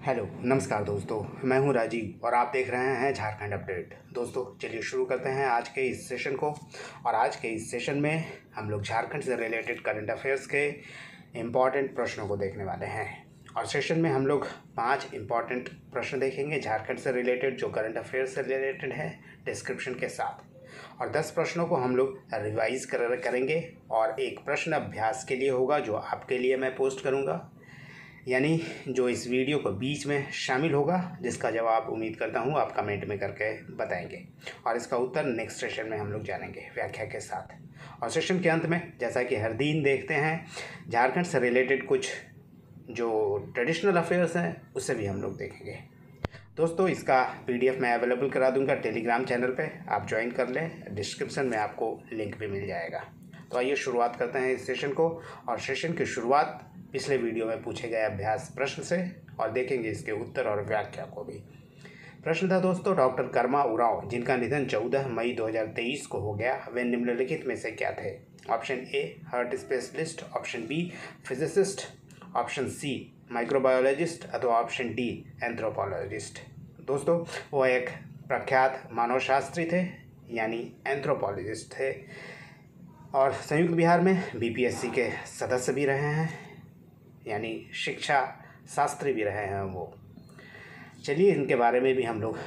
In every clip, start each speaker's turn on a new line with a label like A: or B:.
A: Hello नमस्कार दोस्तों, मैं हूं राजीव और आप देख रहे हैं झारखंड अपडेट। दोस्तों चलिए शुरू करते हैं आज के इस सेशन को। और आज के इस सेशन में हम लोग झारखंड से रिलेटेड करंट अफेयर्स के इम्पॉर्टेंट प्रश्नों को देखने वाले हैं। और सेशन में हम लोग 5 इम्पॉर्टेंट प्रश्न देखेंगे झारखंड से रिलेटेड, जो करंट अफेयर्स से रिलेटेड है, डिस्क्रिप्शन के साथ। और 10 प्रश्नों को हम लोग रिवाइज करेंगे और एक प्रश्न अभ्यास के लिए होगा जो आपके लिए मैं पोस्ट करूँगा, यानी जो इस वीडियो को बीच में शामिल होगा, जिसका जवाब उम्मीद करता हूँ आप कमेंट में करके बताएंगे। और इसका उत्तर नेक्स्ट सेशन में हम लोग जानेंगे व्याख्या के साथ। और सेशन के अंत में, जैसा कि हर दिन देखते हैं, झारखंड से रिलेटेड कुछ जो ट्रेडिशनल अफेयर्स हैं उससे भी हम लोग देखेंगे। दोस्तों इसका PDF मैं अवेलेबल करा दूंगा टेलीग्राम चैनल पे, आप ज्वाइन कर लें, डिस्क्रिप्शन में आपको लिंक भी मिल जाएगा। तो आइए शुरुआत करते हैं इस सेशन को। और सेशन की शुरुआत पिछले वीडियो में पूछे गए अभ्यास प्रश्न से, और देखेंगे इसके उत्तर और व्याख्या को भी। प्रश्न था दोस्तों, डॉक्टर कर्मा उरांव जिनका निधन 14 मई 2023 को हो गया, वे निम्नलिखित में से क्या थे? Option A heart specialist, option B physicist, option C microbiologist, अथवा ऑप्शन डी एंथ्रोपोलॉजिस्ट। दोस्तों वो एक प्रख्यात मानवशास्त्री थे, यानी एंथ्रोपोलॉजिस्ट थे, और संयुक्त बिहार में BPSC के सदस्य भी रहे हैं, यानी शिक्षा शास्त्री भी रहे हैं वो। चलिए इनके बारे में भी हम लोग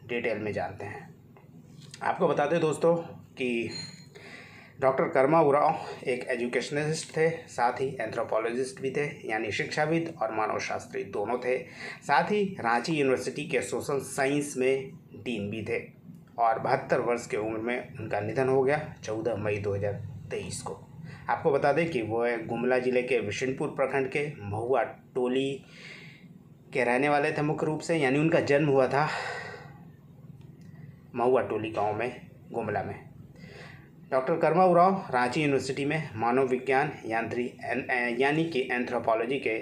A: डिटेल में जानते हैं। आपको बता दें दोस्तों कि डॉक्टर कर्मा उरांव एक एजुकेशनिस्ट थे, साथ ही एंथ्रोपोलॉजिस्ट भी थे, यानी शिक्षाविद और मानवशास्त्री दोनों थे। साथ ही रांची यूनिवर्सिटी के सोशल साइंस में डीन भी थे। और 72 वर्ष की उम्र में उनका निधन हो गया 14 मई 2023 को। आपको बता दें कि वो गुमला ज़िले के विशनपुर प्रखंड के महुआ टोली के रहने वाले थे मुख्य रूप से, यानी उनका जन्म हुआ था महुआ टोली गांव में, गुमला में। डॉक्टर कर्मा उरांव रांची यूनिवर्सिटी में मानव विज्ञान यानी कि एंथ्रोपोलॉजी के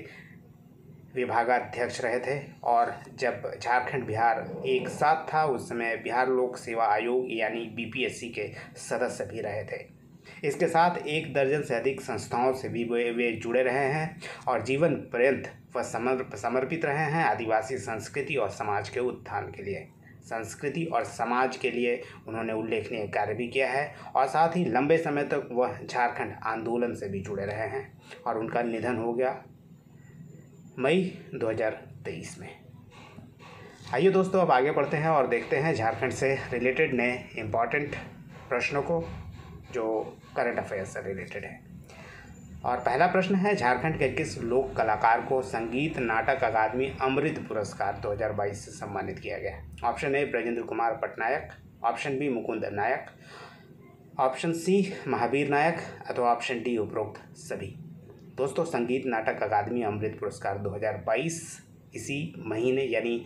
A: विभागाध्यक्ष रहे थे। और जब झारखंड बिहार एक साथ था उस समय बिहार लोक सेवा आयोग यानी BPSC के सदस्य भी रहे थे। इसके साथ 1 दर्जन से अधिक संस्थाओं से भी वे जुड़े रहे हैं और जीवन पर्यंत वह समर्पित रहे हैं आदिवासी संस्कृति और समाज के उत्थान के लिए। संस्कृति और समाज के लिए उन्होंने उल्लेखनीय कार्य भी किया है, और साथ ही लंबे समय तक वह झारखंड आंदोलन से भी जुड़े रहे हैं। और उनका निधन हो गया मई 2023 में। आइए दोस्तों अब आगे बढ़ते हैं और देखते हैं झारखंड से रिलेटेड नए इम्पॉर्टेंट प्रश्नों को, जो करंट अफेयर्स से रिलेटेड है। और पहला प्रश्न है, झारखंड के किस लोक कलाकार को संगीत नाटक अकादमी अमृत पुरस्कार 2022 से सम्मानित किया गया? Option A Brajendra Kumar Patnaik, option B Mukund Nayak, option C Mahavir Nayak, अथवा ऑप्शन डी उपरोक्त सभी। दोस्तों संगीत नाटक अकादमी अमृत पुरस्कार 2022 इसी महीने यानी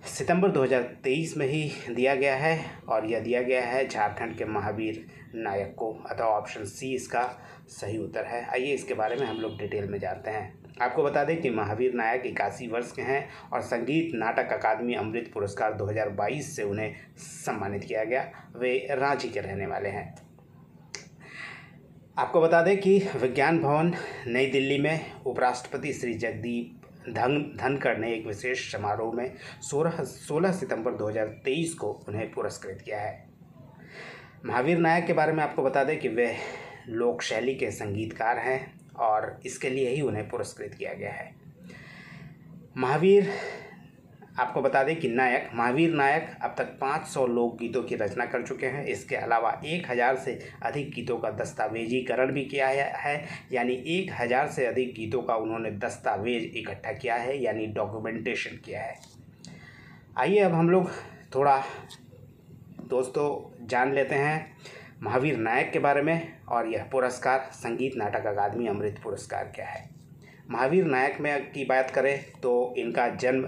A: सितंबर 2023 में ही दिया गया है, और यह दिया गया है झारखंड के महावीर नायक को, अथवा ऑप्शन सी इसका सही उत्तर है। आइए इसके बारे में हम लोग डिटेल में जानते हैं। आपको बता दें कि महावीर नायक 81 वर्ष के हैं और संगीत नाटक अकादमी अमृत पुरस्कार 2022 से उन्हें सम्मानित किया गया। वे रांची के रहने वाले हैं। आपको बता दें कि विज्ञान भवन नई दिल्ली में उपराष्ट्रपति श्री जगदीप धनखड़ ने एक विशेष समारोह में 16 सितंबर 2023 को उन्हें पुरस्कृत किया है। महावीर नायक के बारे में आपको बता दें कि वे लोक शैली के संगीतकार हैं और इसके लिए ही उन्हें पुरस्कृत किया गया है। आपको बता दें कि महावीर नायक अब तक 500 लोकगीतों की रचना कर चुके हैं। इसके अलावा 1000 से अधिक गीतों का दस्तावेजीकरण भी किया है, यानी 1000 से अधिक गीतों का उन्होंने दस्तावेज इकट्ठा किया है, यानी डॉक्यूमेंटेशन किया है। आइए अब हम लोग थोड़ा दोस्तों जान लेते हैं महावीर नायक के बारे में, और यह पुरस्कार संगीत नाटक अकादमी अमृत पुरस्कार क्या है। महावीर नायक में की बात करें तो इनका जन्म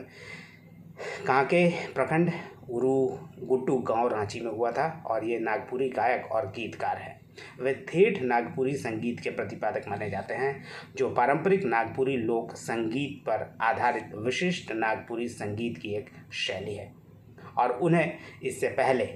A: कांके प्रखंड गुट्टू गांव रांची में हुआ था, और ये नागपुरी गायक और गीतकार हैं। वे ठेठ नागपुरी संगीत के प्रतिपादक माने जाते हैं, जो पारंपरिक नागपुरी लोक संगीत पर आधारित विशिष्ट नागपुरी संगीत की एक शैली है। और उन्हें इससे पहले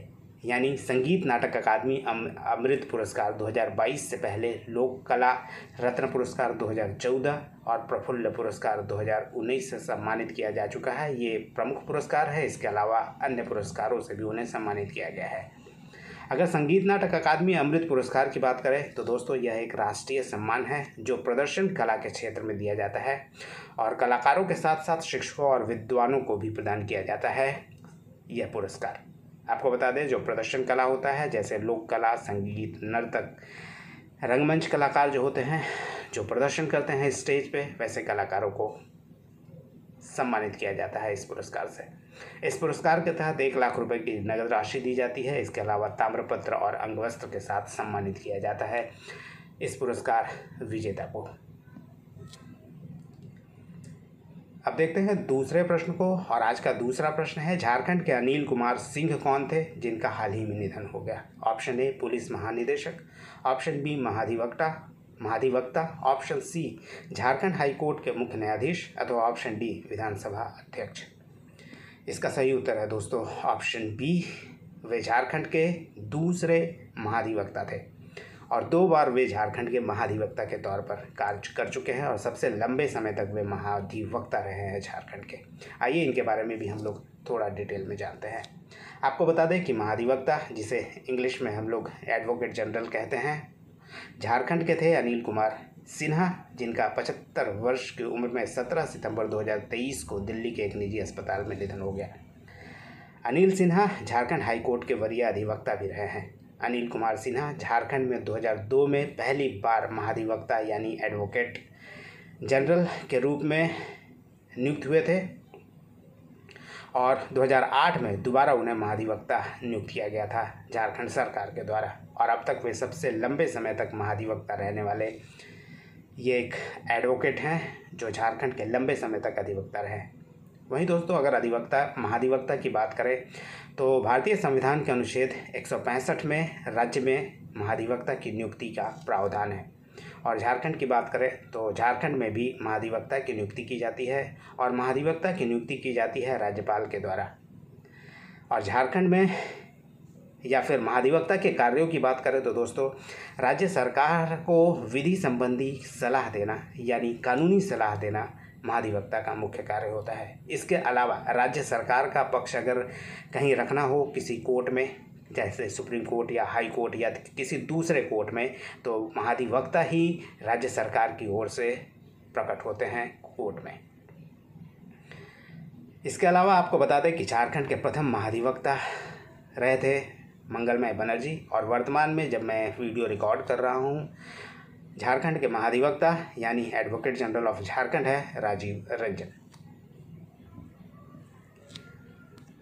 A: यानी संगीत नाटक अकादमी अमृत पुरस्कार 2022 से पहले लोक कला रत्न पुरस्कार 2014 और प्रफुल्ल पुरस्कार 2019 से सम्मानित किया जा चुका है। ये प्रमुख पुरस्कार है। इसके अलावा अन्य पुरस्कारों से भी उन्हें सम्मानित किया गया है। अगर संगीत नाटक अकादमी अमृत पुरस्कार की बात करें तो दोस्तों यह एक राष्ट्रीय सम्मान है जो प्रदर्शन कला के क्षेत्र में दिया जाता है और कलाकारों के साथ साथ शिक्षकों और विद्वानों को भी प्रदान किया जाता है यह पुरस्कार। आपको बता दें, जो प्रदर्शन कला होता है जैसे लोक कला, संगीत, नर्तक, रंगमंच कलाकार जो होते हैं जो प्रदर्शन करते हैं स्टेज पे, वैसे कलाकारों को सम्मानित किया जाता है इस पुरस्कार से। इस पुरस्कार के तहत 1 लाख रुपए की नगद राशि दी जाती है। इसके अलावा ताम्रपत्र और अंगवस्त्र के साथ सम्मानित किया जाता है इस पुरस्कार विजेता को। अब देखते हैं दूसरे प्रश्न को और आज का दूसरा प्रश्न है, झारखंड के अनिल कुमार सिंह कौन थे जिनका हाल ही में निधन हो गया? ऑप्शन ए पुलिस महानिदेशक, ऑप्शन बी महाधिवक्ता, option C Jharkhand high court के मुख्य न्यायाधीश अथवा ऑप्शन डी विधानसभा अध्यक्ष। इसका सही उत्तर है दोस्तों ऑप्शन बी। वे झारखंड के दूसरे महाधिवक्ता थे और 2 बार वे झारखंड के महाधिवक्ता के तौर पर कार्य कर चुके हैं और सबसे लंबे समय तक वे महाधिवक्ता रहे हैं झारखंड के। आइए इनके बारे में भी हम लोग थोड़ा डिटेल में जानते हैं। आपको बता दें कि महाधिवक्ता, जिसे इंग्लिश में हम लोग एडवोकेट जनरल कहते हैं, झारखंड के थे अनिल कुमार सिन्हा, जिनका 75 वर्ष की उम्र में 17 सितंबर 2023 को दिल्ली के एक निजी अस्पताल में निधन हो गया। अनिल सिन्हा झारखंड हाई कोर्ट के वरीय अधिवक्ता भी रहे हैं। अनिल कुमार सिन्हा झारखंड में 2002 में पहली बार महाधिवक्ता यानी एडवोकेट जनरल के रूप में नियुक्त हुए थे और 2008 में दोबारा उन्हें महाधिवक्ता नियुक्त किया गया था झारखंड सरकार के द्वारा और अब तक वे सबसे लंबे समय तक महाधिवक्ता रहने वाले ये एक एडवोकेट हैं जो झारखंड के लंबे समय तक अधिवक्ता रहे। वहीं दोस्तों अगर महाधिवक्ता की बात करें तो भारतीय संविधान के अनुच्छेद 165 में राज्य में महाधिवक्ता की नियुक्ति का प्रावधान है और झारखंड की बात करें तो झारखंड में भी महाधिवक्ता की नियुक्ति की जाती है और महाधिवक्ता की नियुक्ति की जाती है राज्यपाल के द्वारा। और झारखंड में या फिर महाधिवक्ता के कार्यों की बात करें तो दोस्तों राज्य सरकार को विधि संबंधी सलाह देना यानी कानूनी सलाह देना महाधिवक्ता का मुख्य कार्य होता है। इसके अलावा राज्य सरकार का पक्ष अगर कहीं रखना हो किसी कोर्ट में, जैसे सुप्रीम कोर्ट या हाई कोर्ट या किसी दूसरे कोर्ट में, तो महाधिवक्ता ही राज्य सरकार की ओर से प्रकट होते हैं कोर्ट में। इसके अलावा आपको बता दें कि झारखंड के प्रथम महाधिवक्ता रहे थे मंगलमय बनर्जी और वर्तमान में जब मैं वीडियो रिकॉर्ड कर रहा हूँ झारखंड के महाधिवक्ता यानी एडवोकेट जनरल ऑफ झारखंड है राजीव रंजन।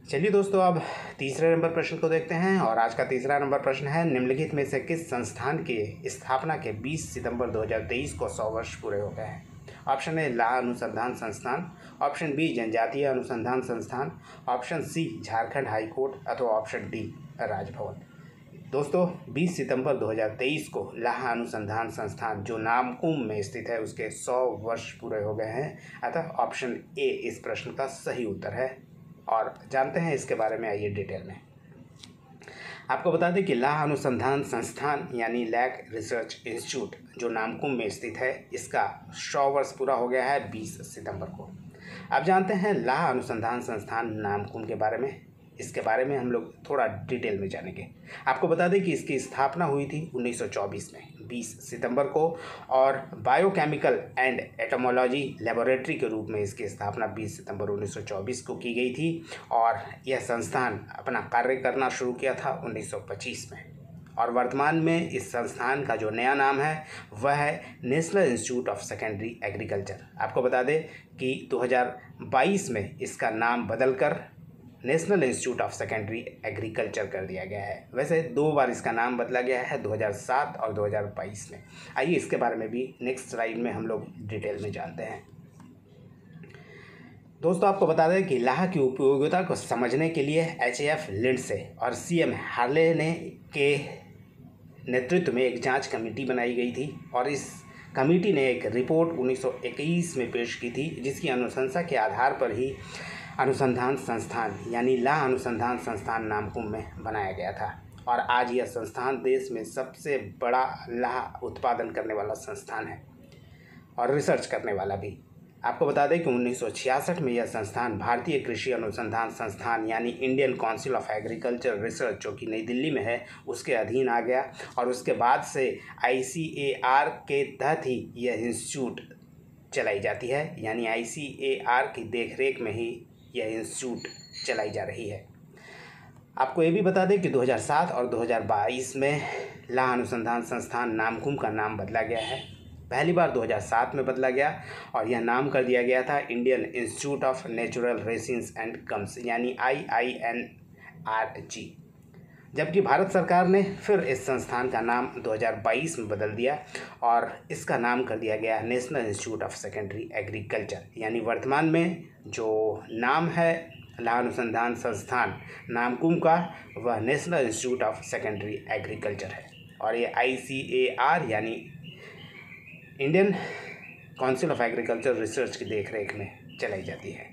A: चलिए दोस्तों अब तीसरे नंबर प्रश्न को देखते हैं और आज का तीसरा नंबर प्रश्न है, निम्नलिखित में से किस संस्थान की स्थापना के 20 सितंबर 2023 को 100 वर्ष पूरे हो गए हैं? ऑप्शन ए लाह अनुसंधान संस्थान, ऑप्शन बी जनजातीय अनुसंधान संस्थान, option C Jharkhand high court अथवा ऑप्शन डी राजभवन। दोस्तों 20 सितंबर 2023 को लाह अनुसंधान संस्थान जो नामकुम में स्थित है उसके 100 वर्ष पूरे हो गए हैं, अतः ऑप्शन ए इस प्रश्न का सही उत्तर है। और जानते हैं इसके बारे में, आइए डिटेल में। आपको बता दें कि लाह अनुसंधान संस्थान यानी लैक रिसर्च इंस्टीट्यूट जो नामकुम में स्थित है इसका 100 वर्ष पूरा हो गया है 20 सितंबर को। अब जानते हैं लाह अनुसंधान संस्थान नामकुम के बारे में। इसके बारे में हम लोग थोड़ा डिटेल में जानेंगे। आपको बता दें कि इसकी स्थापना हुई थी 1924 में 20 सितंबर को और बायोकेमिकल एंड एटोमोलॉजी लेबोरेटरी के रूप में इसकी स्थापना 20 सितंबर 1924 को की गई थी और यह संस्थान अपना कार्य करना शुरू किया था 1925 में और वर्तमान में इस संस्थान का जो नया नाम है वह है national institute of secondary agriculture. आपको बता दें कि 2022 में इसका नाम बदलकर national institute of secondary agriculture कर दिया गया है। वैसे 2 बार इसका नाम बदला गया है 2007 और 2022 में। आइए इसके बारे में भी नेक्स्ट स्लाइड में हम लोग डिटेल में जानते हैं। दोस्तों आपको बता दें कि लाह की उपयोगिता को समझने के लिए HAF लिंडसे और CM हार्ले ने के नेतृत्व में एक जांच कमेटी बनाई गई थी और इस कमेटी ने एक रिपोर्ट 1921 में पेश की थी जिसकी अनुशंसा के आधार पर ही अनुसंधान संस्थान यानी ला अनुसंधान संस्थान नामकुम में बनाया गया था। और आज यह संस्थान देश में सबसे बड़ा लाह उत्पादन करने वाला संस्थान है और रिसर्च करने वाला भी। आपको बता दें कि 1966 में यह संस्थान भारतीय कृषि अनुसंधान संस्थान यानी Indian council of agriculture research, जो कि नई दिल्ली में है, उसके अधीन आ गया। और उसके बाद से ICAR के तहत ही यह इंस्टीट्यूट चलाई जाती है, यानी ICAR की देखरेख में ही यह इंस्टीट्यूट चलाई जा रही है। आपको ये भी बता दें कि 2007 और 2022 में ला अनुसंधान संस्थान नामकुम का नाम बदला गया है। पहली बार 2007 में बदला गया और यह नाम कर दिया गया था Indian Institute of Natural Resins and Gums यानी IINRG, जबकि भारत सरकार ने फिर इस संस्थान का नाम 2022 में बदल दिया और इसका नाम कर दिया गया national institute of secondary agriculture. यानी वर्तमान में जो नाम है ला अनुसंधान संस्थान नामकुम का, वह national institute of secondary agriculture है। और ये ICAR यानी Indian council of agriculture research की देखरेख में चलाई जाती है।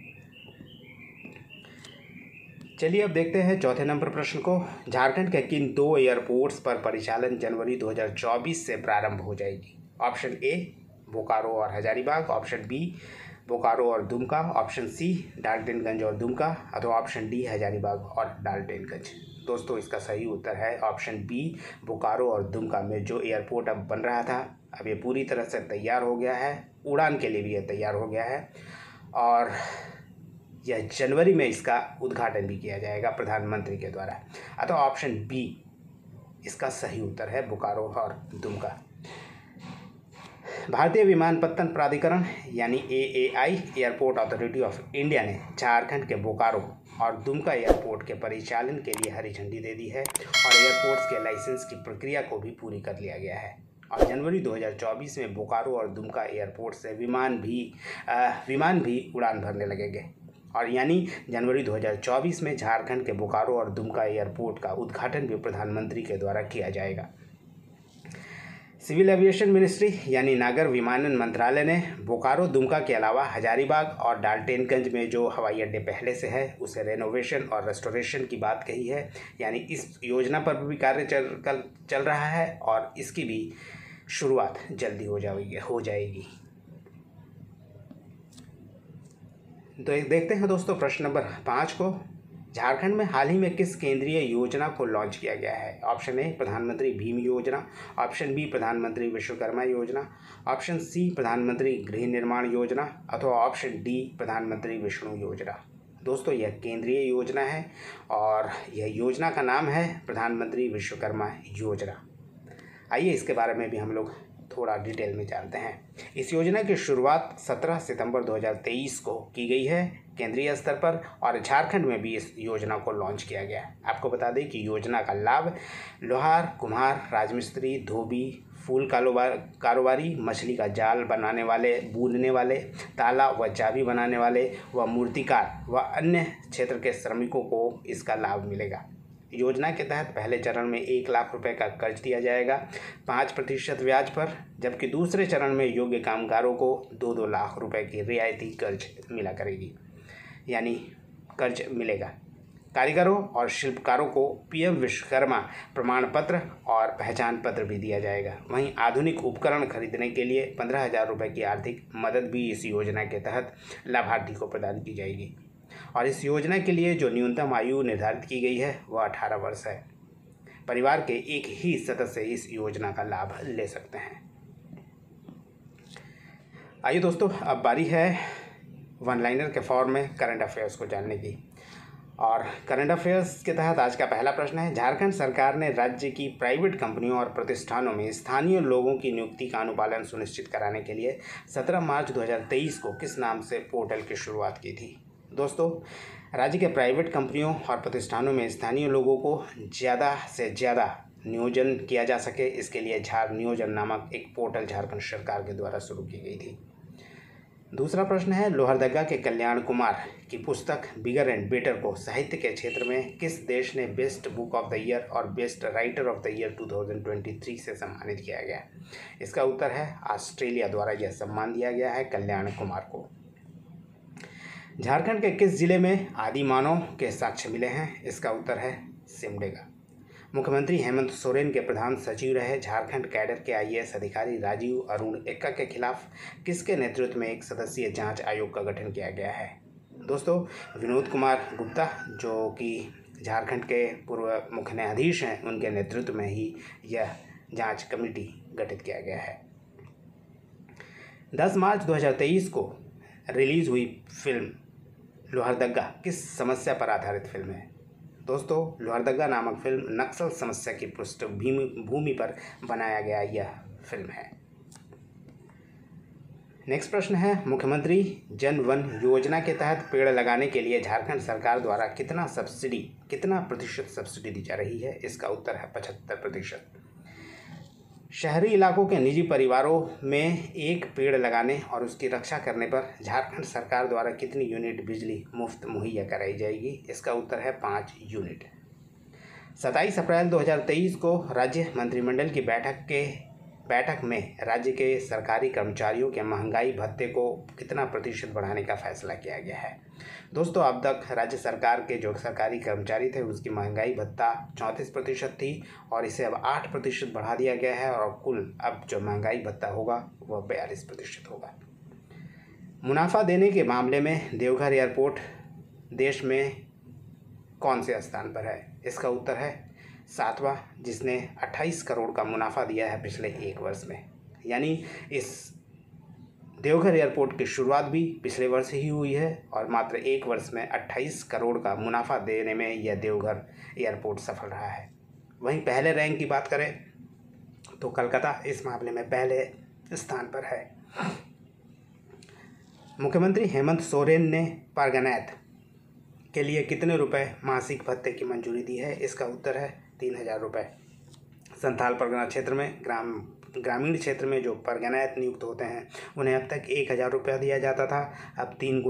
A: चलिए अब देखते हैं चौथे नंबर प्रश्न को। झारखंड के किन 2 एयरपोर्ट्स पर परिचालन जनवरी 2024 से प्रारंभ हो जाएगी? ऑप्शन ए बोकारो और हजारीबाग, ऑप्शन बी बोकारो और दुमका, ऑप्शन सी डाल्टनगंज और दुमका, अथवा ऑप्शन डी हजारीबाग और डाल्टनगंज। दोस्तों इसका सही उत्तर है ऑप्शन बी बोकारो और दुमका में जो एयरपोर्ट अब बन रहा था, अब ये पूरी तरह से तैयार हो गया है, उड़ान के लिए भी ये तैयार हो गया है और यह जनवरी में इसका उद्घाटन भी किया जाएगा प्रधानमंत्री के द्वारा। अतः ऑप्शन बी इसका सही उत्तर है, बोकारो और दुमका। भारतीय विमानपत्तन प्राधिकरण यानी AAI airport authority of India ने झारखंड के बोकारो और दुमका एयरपोर्ट के परिचालन के लिए हरी झंडी दे दी है और एयरपोर्ट्स के लाइसेंस की प्रक्रिया को भी पूरी कर लिया गया है। और जनवरी 2024 में बोकारो और दुमका एयरपोर्ट से विमान भी उड़ान भरने लगेंगे। और यानी जनवरी 2024 में झारखंड के बोकारो और दुमका एयरपोर्ट का उद्घाटन भी प्रधानमंत्री के द्वारा किया जाएगा। सिविल एविएशन मिनिस्ट्री यानी नागर विमानन मंत्रालय ने बोकारो दुमका के अलावा हजारीबाग और डाल्टनगंज में जो हवाई अड्डे पहले से है उसे रेनोवेशन और रेस्टोरेशन की बात कही है। यानी इस योजना पर भी कार्य चल रहा है और इसकी भी शुरुआत जल्दी हो जाएगी। तो एक देखते हैं दोस्तों प्रश्न नंबर 5 को। झारखंड में हाल ही में किस केंद्रीय योजना को लॉन्च किया गया है? ऑप्शन ए प्रधानमंत्री भीम योजना, ऑप्शन बी प्रधानमंत्री विश्वकर्मा योजना, ऑप्शन सी प्रधानमंत्री गृह निर्माण योजना, अथवा ऑप्शन डी प्रधानमंत्री विष्णु योजना। दोस्तों यह केंद्रीय योजना है और यह योजना का नाम है प्रधानमंत्री विश्वकर्मा योजना। आइए इसके बारे में भी हम लोग थोड़ा डिटेल में जानते हैं। इस योजना की शुरुआत 17 सितंबर 2023 को की गई है केंद्रीय स्तर पर और झारखंड में भी इस योजना को लॉन्च किया गया। आपको बता दें कि योजना का लाभ लोहार, कुम्हार, राजमिस्त्री, धोबी, फूल कारोबारी, मछली का जाल बनाने वाले, बूनने वाले, ताला व चाबी बनाने वाले व मूर्तिकार व अन्य क्षेत्र के श्रमिकों को इसका लाभ मिलेगा। योजना के तहत पहले चरण में 1 लाख रुपए का कर्ज दिया जाएगा 5% ब्याज पर, जबकि दूसरे चरण में योग्य कामगारों को 2-2 लाख रुपए की रियायती कर्ज मिला करेगी, यानी कर्ज मिलेगा। कारीगरों और शिल्पकारों को PM विश्वकर्मा प्रमाण पत्र और पहचान पत्र भी दिया जाएगा। वहीं आधुनिक उपकरण खरीदने के लिए 15,000 रुपये की आर्थिक मदद भी इस योजना के तहत लाभार्थी को प्रदान की जाएगी। और इस योजना के लिए जो न्यूनतम आयु निर्धारित की गई है वह 18 वर्ष है। परिवार के एक ही सदस्य इस योजना का लाभ ले सकते हैं। आइए दोस्तों अब बारी है वन लाइनर के फॉर्म में करंट अफेयर्स को जानने की। और करंट अफेयर्स के तहत आज का पहला प्रश्न है, झारखंड सरकार ने राज्य की प्राइवेट कंपनियों और प्रतिष्ठानों में स्थानीय लोगों की नियुक्ति का अनुपालन सुनिश्चित कराने के लिए 17 मार्च 2023 को किस नाम से पोर्टल की शुरुआत की थी? दोस्तों राज्य के प्राइवेट कंपनियों और प्रतिष्ठानों में स्थानीय लोगों को ज़्यादा से ज़्यादा नियोजन किया जा सके, इसके लिए झार नियोजन नामक एक पोर्टल झारखंड सरकार के द्वारा शुरू की गई थी। दूसरा प्रश्न है, लोहरदगा के कल्याण कुमार की पुस्तक बिगर एंड बेटर को साहित्य के क्षेत्र में किस देश ने best book of the year और best writer of the year 2023 से सम्मानित किया गया? इसका उत्तर है ऑस्ट्रेलिया द्वारा यह सम्मान दिया गया है कल्याण कुमार को। झारखंड के किस जिले में आदि मानव के साक्ष्य मिले हैं? इसका उत्तर है सिमडेगा। मुख्यमंत्री हेमंत सोरेन के प्रधान सचिव रहे झारखंड कैडर के आईएएस अधिकारी राजीव अरुण एक्का के खिलाफ किसके नेतृत्व में एक सदस्यीय जांच आयोग का गठन किया गया है? दोस्तों, विनोद कुमार गुप्ता, जो कि झारखंड के पूर्व मुख्य न्यायाधीश हैं, उनके नेतृत्व में ही यह जांच कमेटी गठित किया गया है। 10 मार्च 2023 को रिलीज़ हुई फिल्म लोहरदगा किस समस्या पर आधारित फिल्म है? दोस्तों, लोहरदगा नामक फिल्म नक्सल समस्या की पृष्ठभूमि पर बनाया गया यह फिल्म है। नेक्स्ट प्रश्न है, मुख्यमंत्री जन वन योजना के तहत पेड़ लगाने के लिए झारखंड सरकार द्वारा कितना प्रतिशत सब्सिडी दी जा रही है? इसका उत्तर है 75%। शहरी इलाकों के निजी परिवारों में एक पेड़ लगाने और उसकी रक्षा करने पर झारखंड सरकार द्वारा कितनी यूनिट बिजली मुफ्त मुहैया कराई जाएगी? इसका उत्तर है 5 यूनिट। 27 अप्रैल 2023 को राज्य मंत्रिमंडल की बैठक में राज्य के सरकारी कर्मचारियों के महंगाई भत्ते को कितना प्रतिशत बढ़ाने का फैसला किया गया है? दोस्तों, अब तक राज्य सरकार के जो सरकारी कर्मचारी थे उसकी महंगाई भत्ता 34% थी और इसे अब 8% बढ़ा दिया गया है और कुल अब जो महंगाई भत्ता होगा वह 42% होगा। मुनाफा देने के मामले में देवघर एयरपोर्ट देश में कौन से स्थान पर है? इसका उत्तर है 7वां, जिसने 28 करोड़ का मुनाफा दिया है पिछले 1 वर्ष में। यानी इस देवघर एयरपोर्ट की शुरुआत भी पिछले वर्ष ही हुई है और मात्र 1 वर्ष में 28 करोड़ का मुनाफा देने में यह देवघर एयरपोर्ट सफल रहा है। वहीं पहले रैंक की बात करें तो कोलकाता इस मामले में पहले स्थान पर है। मुख्यमंत्री हेमंत सोरेन ने परगनैत के लिए कितने रुपए मासिक भत्ते की मंजूरी दी है? इसका उत्तर है 3000 रुपये। संथाल परगना क्षेत्र में ग्रामीण क्षेत्र में जो परगनैत नियुक्त होते हैं उन्हें अब तक 1000 रुपया दिया जाता था। अब 3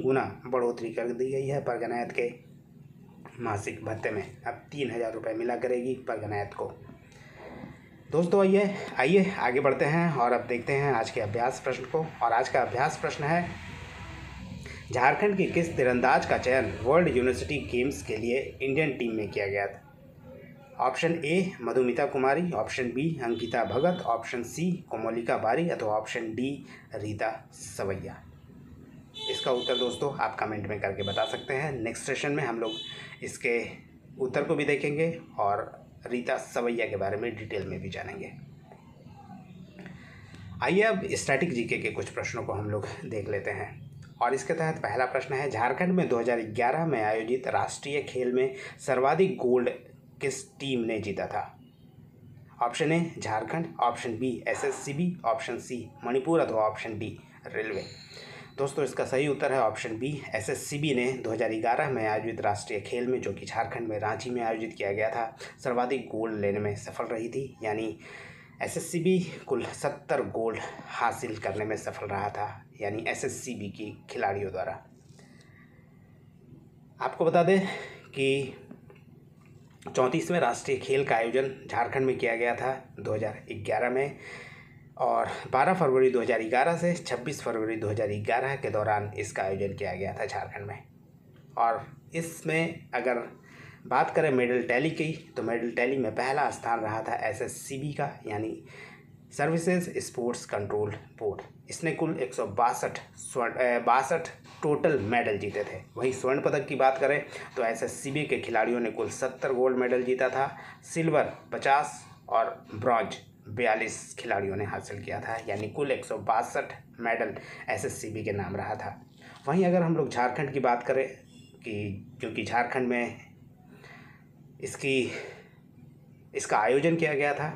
A: गुना बढ़ोतरी कर दी गई है परगनैत के मासिक भत्ते में। अब 3000 रुपये मिला करेगी परगनैत को। दोस्तों, आइए आगे बढ़ते हैं और अब देखते हैं आज के अभ्यास प्रश्न को। और आज का अभ्यास प्रश्न है, झारखंड की किस तीरंदाज का चयन वर्ल्ड यूनिवर्सिटी गेम्स के लिए इंडियन टीम में किया गया था? Option A Madhumita Kumari, option B Ankita Bhagat, option C Komolika Bari अथवा ऑप्शन डी रीता सवैया। इसका उत्तर दोस्तों आप कमेंट में करके बता सकते हैं। नेक्स्ट सेशन में हम लोग इसके उत्तर को भी देखेंगे और रीता सवैया के बारे में डिटेल में भी जानेंगे। आइए अब स्टैटिक जीके के कुछ प्रश्नों को हम लोग देख लेते हैं और इसके तहत पहला प्रश्न है, झारखंड में 2011 में आयोजित राष्ट्रीय खेल में सर्वाधिक गोल्ड किस टीम ने जीता था? Option A Jharkhand, option B SSCB, option C Manipur अथवा ऑप्शन डी रेलवे। दोस्तों, इसका सही उत्तर है ऑप्शन बी एसएससीबी ने 2011 में आयोजित राष्ट्रीय खेल में, जो कि झारखंड में रांची में आयोजित किया गया था, सर्वाधिक गोल्ड लेने में सफल रही थी। यानी एसएससीबी कुल 70 गोल्ड हासिल करने में सफल रहा था, यानी एसएससीबी की खिलाड़ियों द्वारा। आपको बता दें कि 34वें राष्ट्रीय खेल का आयोजन झारखंड में किया गया था 2011 में और 12 फरवरी 2011 से 26 फरवरी 2011 के दौरान इसका आयोजन किया गया था झारखंड में। और इसमें अगर बात करें मेडल टैली की, तो मेडल टैली में पहला स्थान रहा था एसएससीबी का, यानी सर्विसेज स्पोर्ट्स कंट्रोल बोर्ड। इसने कुल 162 टोटल मेडल जीते थे। वहीं स्वर्ण पदक की बात करें तो एसएससीबी के खिलाड़ियों ने कुल 70 गोल्ड मेडल जीता था, सिल्वर 50 और ब्रॉन्ज 42 खिलाड़ियों ने हासिल किया था, यानी कुल 162 मेडल एसएससीबी के नाम रहा था। वहीं अगर हम लोग झारखंड की बात करें कि क्योंकि झारखंड में इसका आयोजन किया गया था,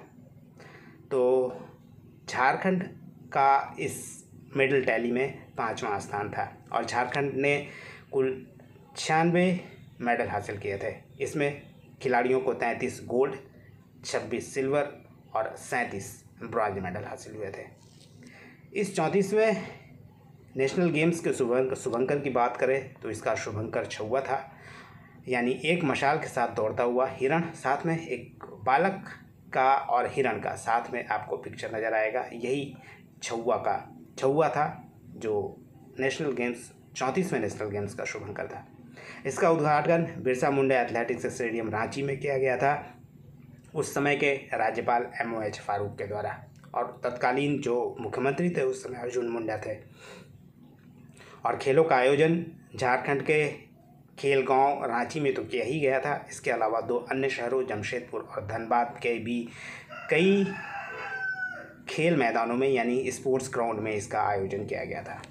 A: तो झारखंड का इस मेडल टैली में 5वां स्थान था और झारखंड ने कुल 96 मेडल हासिल किए थे। इसमें खिलाड़ियों को 33 गोल्ड, 26 सिल्वर और 37 ब्रॉन्ज मेडल हासिल हुए थे। इस 34वें नेशनल गेम्स के शुभंकर की बात करें तो इसका शुभंकर छुआ था, यानी एक मशाल के साथ दौड़ता हुआ हिरण, साथ में एक बालक का और हिरण का साथ में आपको पिक्चर नज़र आएगा। यही छुआ था जो नेशनल गेम्स 34वें नेशनल गेम्स का शुभारंभ था। इसका उद्घाटन बिरसा मुंडा एथलेटिक्स स्टेडियम रांची में किया गया था उस समय के राज्यपाल MOH फारूक के द्वारा, और तत्कालीन जो मुख्यमंत्री थे उस समय अर्जुन मुंडा थे। और खेलों का आयोजन झारखंड के खेल गांव रांची में तो किया ही गया था। इसके अलावा 2 अन्य शहरों जमशेदपुर और धनबाद के भी कई खेल मैदानों में यानी स्पोर्ट्स ग्राउंड में इसका आयोजन किया गया था।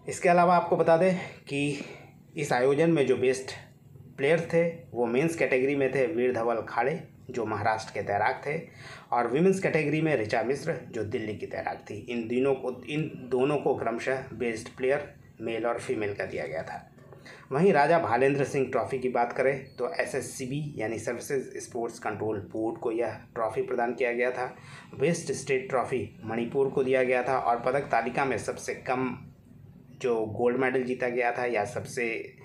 A: इसके अलावा आपको बता दें कि इस आयोजन में जो बेस्ट प्लेयर्स थे वो मेंस कैटेगरी में थे वीर धवल खाड़े जो महाराष्ट्र के तैराक थे, और विमेंस कैटेगरी में ऋचा मिश्र जो दिल्ली की तैराक थी। इन दोनों को क्रमशः बेस्ट प्लेयर मेल और फीमेल का दिया गया था। वहीं राजा भालेंद्र सिंह ट्रॉफी की बात करें तो SSCB यानी सर्विसेज स्पोर्ट्स कंट्रोल बोर्ड को यह ट्रॉफी प्रदान किया गया था। बेस्ट स्टेट ट्रॉफी मणिपुर को दिया गया था, और पदक तालिका में सबसे कम जो गोल्ड मेडल जीता गया था या सबसे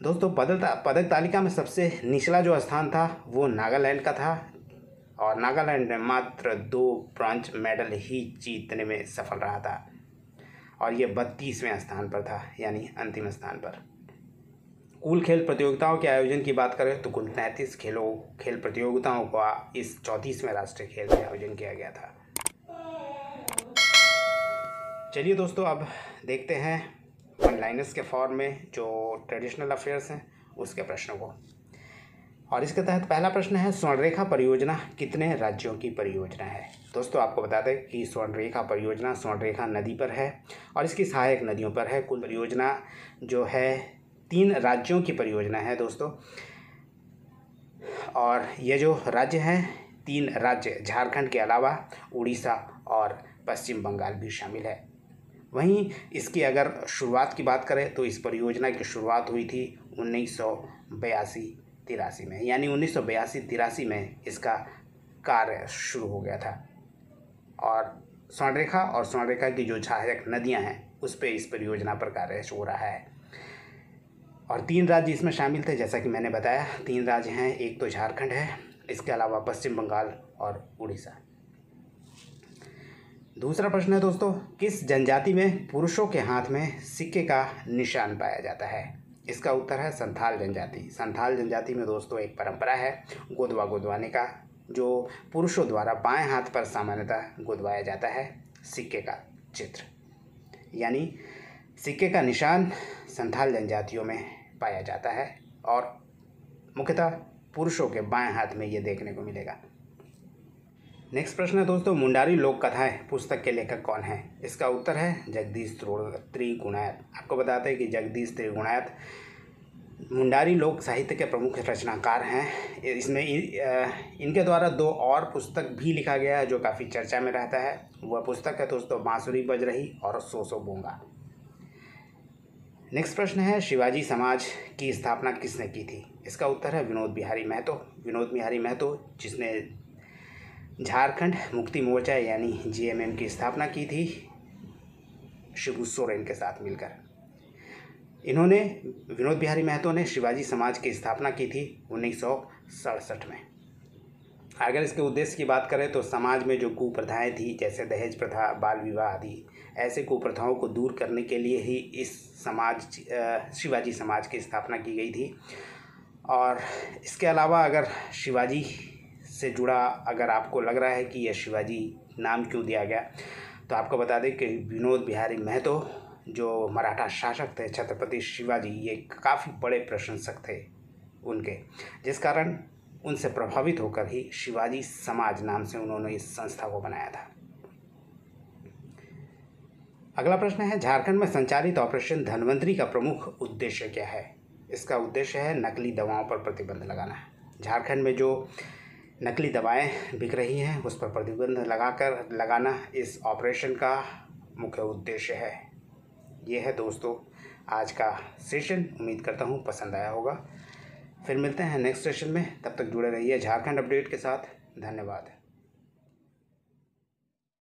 A: दोस्तों पदक तालिका में सबसे निचला जो स्थान था वो नागालैंड का था, और नागालैंड ने मात्र 2 ब्रॉन्ज मेडल ही जीतने में सफल रहा था, और ये 32वें स्थान पर था यानी अंतिम स्थान पर। कुल खेल प्रतियोगिताओं के आयोजन की बात करें तो कुल 33 खेल प्रतियोगिताओं का इस 34वें राष्ट्रीय खेल में आयोजन किया गया था। चलिए दोस्तों, अब देखते हैं वन लाइनर्स के फॉर्म में जो ट्रेडिशनल अफेयर्स हैं उसके प्रश्नों को। और इसके तहत पहला प्रश्न है, स्वर्णरेखा परियोजना कितने राज्यों की परियोजना है। दोस्तों आपको बता दें कि स्वर्णरेखा परियोजना स्वर्णरेखा नदी पर है और इसकी सहायक नदियों पर है। कुल परियोजना जो है 3 राज्यों की परियोजना है दोस्तों, और ये जो राज्य हैं 3 राज्य झारखंड के अलावा उड़ीसा और पश्चिम बंगाल भी शामिल है। वहीं इसकी अगर शुरुआत की बात करें तो इस परियोजना की शुरुआत हुई थी 1982-83 में, यानी 1982-83 में इसका कार्य शुरू हो गया था। और स्वर्णरेखा की जो सहायक नदियां हैं उस पर इस परियोजना पर कार्य हो रहा है। और 3 राज्य इसमें शामिल थे, जैसा कि मैंने बताया 3 राज्य हैं, एक तो झारखंड है, इसके अलावा पश्चिम बंगाल और उड़ीसा। दूसरा प्रश्न है दोस्तों, किस जनजाति में पुरुषों के हाथ में सिक्के का निशान पाया जाता है। इसका उत्तर है संथाल जनजाति। संथाल जनजाति में दोस्तों एक परंपरा है गोदवा गोदवाने का, जो पुरुषों द्वारा बाएं हाथ पर सामान्यतः गोदवाया जाता है सिक्के का चित्र, यानी सिक्के का निशान संथाल जनजातियों में पाया जाता है और मुख्यतः पुरुषों के बाएं हाथ में ये देखने को मिलेगा। नेक्स्ट प्रश्न है दोस्तों, मुंडारी लोक कथाएं पुस्तक के लेखक कौन है। इसका उत्तर है जगदीश त्रिगुणायत। आपको बताते हैं कि जगदीश त्रिगुणायत मुंडारी लोक साहित्य के प्रमुख रचनाकार हैं। इसमें इनके द्वारा 2 और पुस्तक भी लिखा गया है जो काफ़ी चर्चा में रहता है। वह पुस्तक है दोस्तों बांसुरी बज रही और सो सो बूंगा। नेक्स्ट प्रश्न है, शिवाजी समाज की स्थापना किसने की थी। इसका उत्तर है विनोद बिहारी महतो। विनोद बिहारी महतो जिसने झारखंड मुक्ति मोर्चा यानी JMM की स्थापना की थी शिबू सोरेन के साथ मिलकर। विनोद बिहारी महतो ने शिवाजी समाज की स्थापना की थी 1967 में। अगर इसके उद्देश्य की बात करें तो समाज में जो कुप्रथाएं थी जैसे दहेज प्रथा, बाल विवाह आदि, ऐसे कुप्रथाओं को दूर करने के लिए ही इस शिवाजी समाज की स्थापना की गई थी। और इसके अलावा अगर शिवाजी से जुड़ा अगर आपको लग रहा है कि यह शिवाजी नाम क्यों दिया गया, तो आपको बता दें कि विनोद बिहारी महतो जो मराठा शासक थे छत्रपति शिवाजी, ये काफ़ी बड़े प्रशंसक थे उनके, जिस कारण उनसे प्रभावित होकर ही शिवाजी समाज नाम से उन्होंने इस संस्था को बनाया था। अगला प्रश्न है, झारखंड में संचालित ऑपरेशन धनवंतरी का प्रमुख उद्देश्य क्या है। इसका उद्देश्य है नकली दवाओं पर प्रतिबंध लगाना। झारखंड में जो नकली दवाएं बिक रही हैं उस पर प्रतिबंध लगाना इस ऑपरेशन का मुख्य उद्देश्य है। ये है दोस्तों आज का सेशन। उम्मीद करता हूँ पसंद आया होगा। फिर मिलते हैं नेक्स्ट सेशन में, तब तक जुड़े रहिए झारखंड अपडेट के साथ। धन्यवाद।